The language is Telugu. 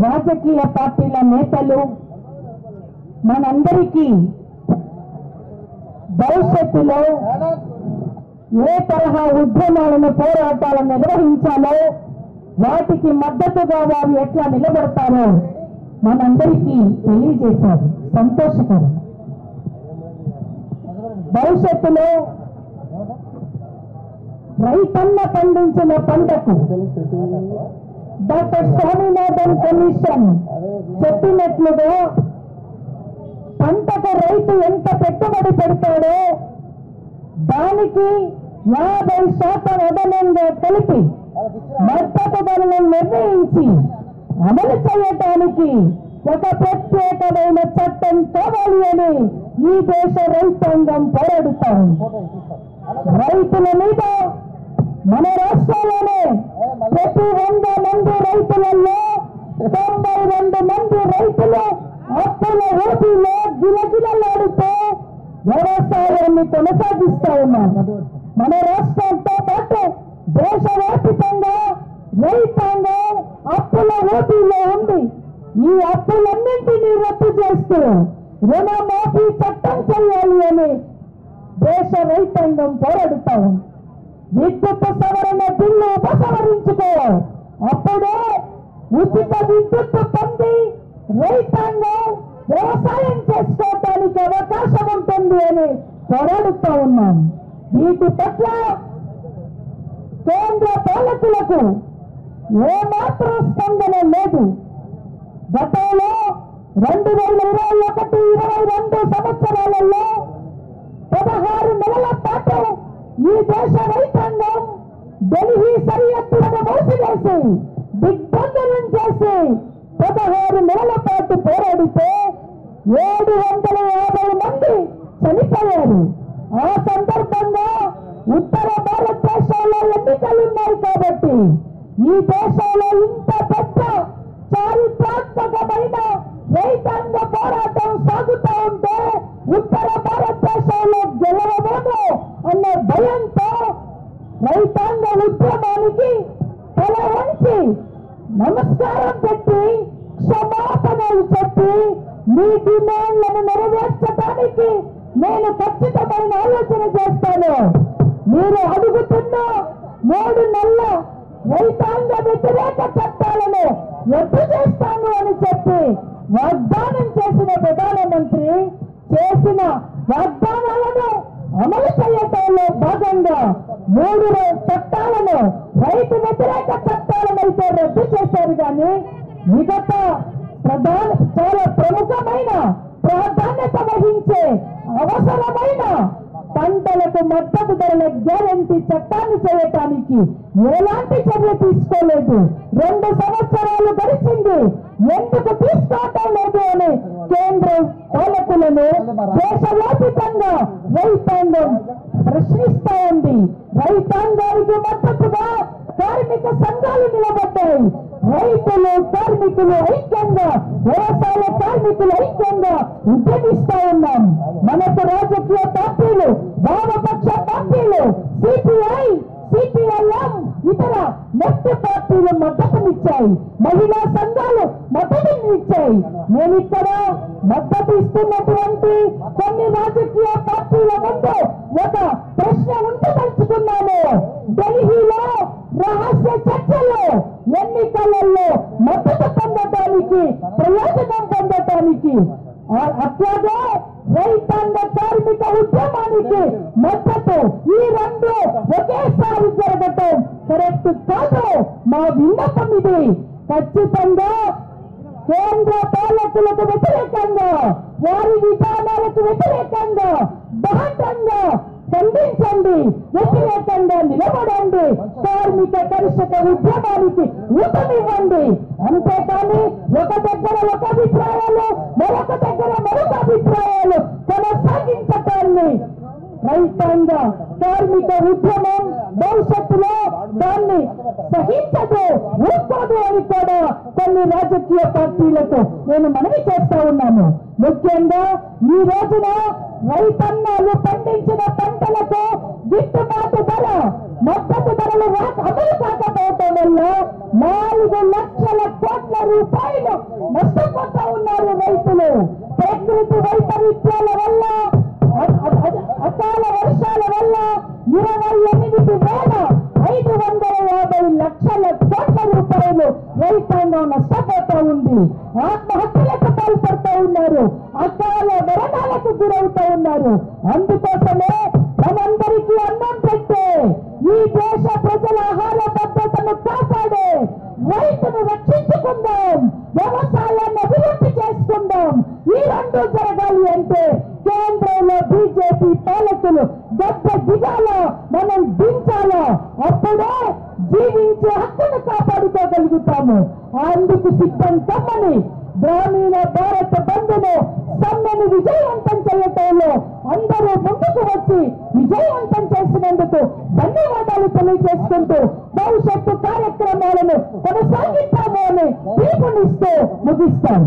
రాజకీయ పార్టీల నేతలు మనందరికీ భవిష్యత్తులో ఏ తరహా ఉద్యమాలను పోరాటాలను నిర్వహించాలో వాటికి మద్దతుగా వారు ఎట్లా నిలబడతారో మనందరికీ తెలియజేశారు. సంతోషకరం. భవిష్యత్తులో రైతన్న పండించిన పంటకు డాక్టర్ స్వామినాథన్ కమిషన్ చెప్పినట్లుగా పంటకు రైతు ఎంత పెట్టుబడి పెడతాడో దానికి 50% అదనంగా కలిపి మద్దతు ధరలను నిర్ణయించి అమలు చేయటానికి ఒక ప్రత్యేకమైన చట్టం కావాలి అని ఈ దేశ రైతాంగం పోరాడుతాం. రైతుల మీద మన రాష్ట్రంలోనే ప్రతి 100 మంది రైతులలో 92 మంది రైతులు అప్పుల ఊపిలో గిలగిలలాడుతూ వ్యవసాయాన్ని కొనసాగిస్తా ఉన్నారు. మన రాష్ట్రంతో పాటు దేశవ్యాప్తంగా రైతాంగం అప్పుల ఊపిలో ఉంది. ఈ అప్పులన్నింటినీ రద్దు చేస్తూ రుణమాఫీ చట్టం చేయాలి అని దేశ రైతాంగం పోరాడుతా ఉంది. విద్యుత్ సవరణ బిల్లు ఉపసంహరించుకో, అప్పుడే ఉచిత విద్యుత్ పొంది రైతాంగం వ్యవసాయం చేసుకోవటానికి అవకాశం ఉంటుంది అని పోరాడుతూ ఉన్నాం. వీటి పట్ల కేంద్ర పాలకులకు ఏమాత్రం స్పందన లేదు. గతంలో 2021-22 సంవత్సరాలలో 16 నెలల పాటు ఈ దేశ రైతాంగం ఢిల్లీ సరిహద్దులను మూసివేసి దిగ్బంధనం చేసి 16 నెలల పాటు పోరాడితే 750 మంది చనిపోయారు. ఆ సందర్భంగా ఉత్తర భారతదేశంలో ఎన్నికలున్నాయి కాబట్టి ఈ దేశంలో ఇంత పెద్ద చారిత్రాత్మకమైన రైతాంగ పోరాటం సాగుతూ ఉంటే ఉత్తర భారతదేశంలో గెలవబోదు అన్న భయంతో రైతాంగ ఉద్యమానికి తల వంచి నమస్కారం పెట్టి క్షమాపణలు చెప్పి మీ డిమాండ్లను నెరవేర్చడానికి నేను ఖచ్చితమైన ఆలోచన చేస్తాను. మీరు అడుగుతున్న 3 నెలల రైతాంగ వ్యతిరేక చట్టాలను రద్దు చేస్తాను అని చెప్పి వాగ్దానం చేసిన ప్రధానమంత్రి చేసిన వాగ్దానాలను అమలు చేయటంలో భాగంగా 3 చట్టాలను రైతు వ్యతిరేక చట్టాలను అయితే రద్దు చేశారు. కానీ మిగతా చాలా ప్రముఖమైన ప్రాధాన్యత వహించే అవసరమైన పంటలకు మద్దతు ధరల గ్యారంటీ చట్టాన్ని చేయటానికి ఎలాంటి చర్య తీసుకోలేదు. 2 సంవత్సరాలు గడిచింది, ఎందుకు తీసుకోవటం లేదు అని కేంద్ర పాలకులను దేశవ్యాప్తంగా రైతాంగం ప్రశ్నిస్తా ఉంది. రైతాంగానికి మద్దతుగా కార్మిక సంఘాలు నిలబడ్డాయి. రైతులు కార్మికులు ఐక్యంగా, వ్యవసాయ కార్మికులు ఐక్యంగా ఉద్యమిస్తా ఉన్నాం. మనకు రాజకీయ పార్టీలు, వామపక్ష పార్టీలు, సిపిఐ, సిపిఐఎం, ఇతర లెఫ్ట్ పార్టీలు మద్దతునిచ్చాయి. మహిళా సంఘాలు మద్దతునిచ్చాయి. నేను ఇక్కడ మద్దతు ఇస్తున్నటువంటి కొన్ని రాజకీయ పార్టీల ముందు ఒక ప్రశ్న ఉంచదలుచుకున్నాను. ఢిల్లీలో రహస్య చర్చల్లో ఎన్నికలలో మద్దతు పొందటానికి, ప్రయోజనం పొందటానికి, అట్లాగే రైతాంగ కార్మిక ఉద్యమానికి మద్దతు, ఈ 2 ఒకేసారి జరగటం కరెక్ట్ కాదు. మా విన్నపం ఇది. ఖచ్చితంగా కేంద్ర పాలకులకు వ్యతిరేకంగా, వారి విధానాలకు వ్యతిరేకంగా బాహటంగా ఖండించండి, వ్యతిరేకంగా నిలబడండి, కార్మిక కర్షక ఉద్యమానికి ఊతమివ్వండి. అంతేకాని ఒక దగ్గర ఒక అభిప్రాయాలు, మరొక దగ్గర మరొక అభిప్రాయాలు కొనసాగించటాన్ని రైతాంగ కార్మిక ఉద్యమం భవిష్యత్తులో దాన్ని సహించదు, ఊరుకోదు అని కూడా కొన్ని రాజకీయ పార్టీలకు నేను మనవి చేస్తా ఉన్నాను. ముఖ్యంగా ఈ రోజున రైతన్నలు పండించిన పంటలకు గిట్టుబాటు ధర, మద్దతు ధరలు అమలు కాకపోవటం వల్ల 4 లక్షల కోట్ల రూపాయలు 28,550 లక్షల కోట్ల రూపాయలు రైతాంగం నష్టపోతూ ఉంది. ఆత్మహత్యలకు పాల్పడుతూ ఉన్నారు. అకాల మరణాలకు గురవుతూ ఉన్నారు. అందుకోసమే మనందరికీ అన్నం పెట్టే, ఈ దేశ ప్రజల ఆహార భద్రతను కాపాడే రైతును రక్షించుకుందాం, వ్యవసాయాన్ని అభివృద్ధి చేసుకుందాం. ఈ రెండు జరగాలి అంటే కేంద్రంలో బీజేపీ పాలకులు దెబ్బ దిగాలో, మనం దించాలో. అప్పుడే జీవించే హక్కును కాపాడుకోగలుగుతాము. అందుకు సిద్ధం కమ్మని గ్రామీణ భారత బంధును సమ్మెను విజయవంతం చేయటంలో అందరూ ముందుకు వచ్చి విజయవంతం చేసినందుకు ధన్యవాదాలు తెలియజేసుకుంటూ భవిష్యత్తు కార్యక్రమాలను కొనసాగిస్తాము అని పిలుపునిస్తూ ముగిస్తాం.